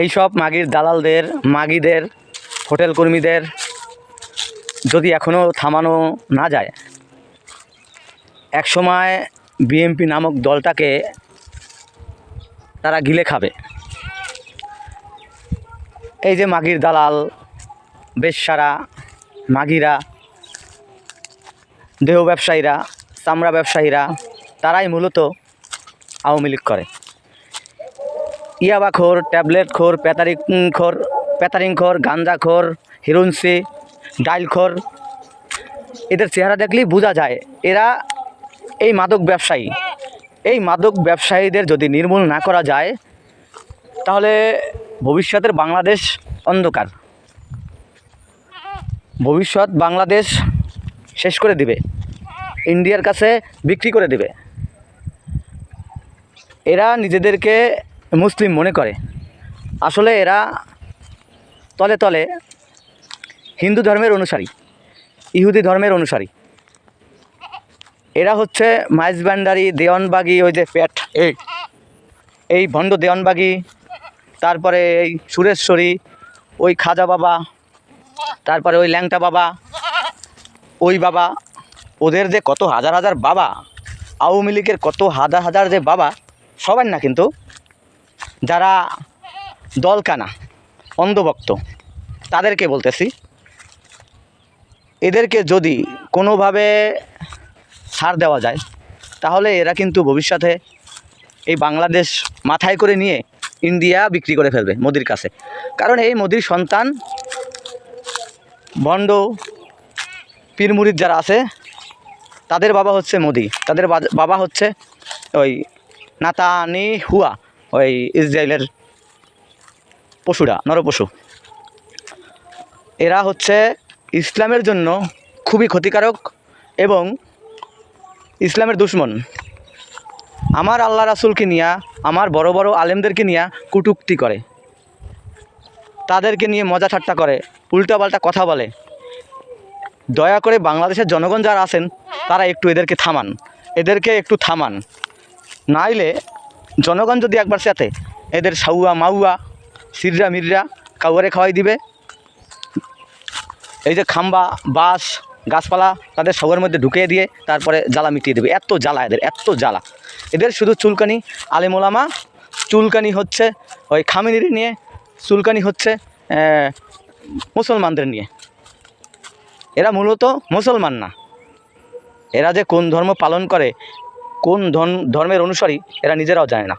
এই সব মাগির দালালদের, মাগিদের, হোটেল কর্মীদের যদি এখনও থামানো না যায়, একসময় বিএনপি নামক দলটাকে তারা গিলে খাবে। এই যে মাগির দালাল, বেশ্যারা, মাগিরা, দেহ ব্যবসায়ীরা, চামড়া ব্যবসায়ীরা, তারাই মূলত আওয়ামী লীগ করে। ইয়াবাখোর, ট্যাবলেটখোর, প্যাতারিংখোর, গাঞ্জাখোর, হিরোইনসি, ডাইলখোর, এদের চেহারা দেখলেই বোঝা যায় এরা এই মাদক ব্যবসায়ী। এই মাদক ব্যবসায়ীদের যদি নির্মূল না করা যায়, তাহলে ভবিষ্যতের বাংলাদেশ অন্ধকার। ভবিষ্যৎ বাংলাদেশ শেষ করে দিবে, ইন্ডিয়ার কাছে বিক্রি করে দিবে। এরা নিজেদেরকে মুসলিম মনে করে, আসলে এরা তলে তলে হিন্দু ধর্মের অনুসারী, ইহুদি ধর্মের অনুসারী। এরা হচ্ছে মাইজবান্ডারি, দেওয়ানবাগি, ওই যে পেট এই ভণ্ড দেওয়ানবাগি, তারপরে এই সুরেশ্বরী, ওই খাজা বাবা, তারপরে ওই ল্যাংটা বাবা, ওই বাবা, ওদের যে কত হাজার হাজার বাবা, আওয়ামী লীগের কত হাজার হাজার যে বাবা, সবার না কিন্তু যারা দলকানা, অন্ধভক্ত, তাদেরকে বলতেছি। এদেরকে যদি কোনোভাবে ছাড় দেওয়া যায়, তাহলে এরা কিন্তু ভবিষ্যতে এই বাংলাদেশ মাথায় করে নিয়ে ইন্ডিয়া বিক্রি করে ফেলবে মোদির কাছে। কারণ এই মোদির সন্তান ভণ্ড পীর মুরিদ যারা আছে, তাদের বাবা হচ্ছে মোদি, তাদের বাবা হচ্ছে ওই নেতানিয়াহু, ওই ইসরায়েলের পশুরা, নরপশু। এরা হচ্ছে ইসলামের জন্য খুবই ক্ষতিকারক এবং ইসলামের দুশমন। আমার আল্লাহ রাসূলকে নিয়ে, আমার বড় বড় আলেমদেরকে নিয়ে কটূক্তি করে, তাদেরকে নিয়ে মজা ঠাট্টা করে, উল্টাপাল্টা কথা বলে। দয়া করে বাংলাদেশের জনগণ যারা আছেন, তারা একটু এদেরকে থামান, এদেরকে একটু থামান। নাইলে জনগণ যদি একবার সাথে এদের সাউয়া মাউয়া, সিররা মিররা কাউরে খাওয়াই দিবে। এই যে খাম্বা, বাঁশ, গাছপালা তাদের সবের মধ্যে ঢুকিয়ে দিয়ে তারপরে জ্বালা মিটিয়ে দেবে। এত জ্বালা এদের, এত জ্বালা এদের। শুধু চুলকানি আলেম ওলামা, চুলকানি হচ্ছে ওই খামেনির নিয়ে, চুলকানি হচ্ছে মুসলমানদের নিয়ে। এরা মূলত মুসলমান না, এরা যে কোন ধর্ম পালন করে, কোন ধর্মের অনুসারী, এরা নিজেরাও জানে না।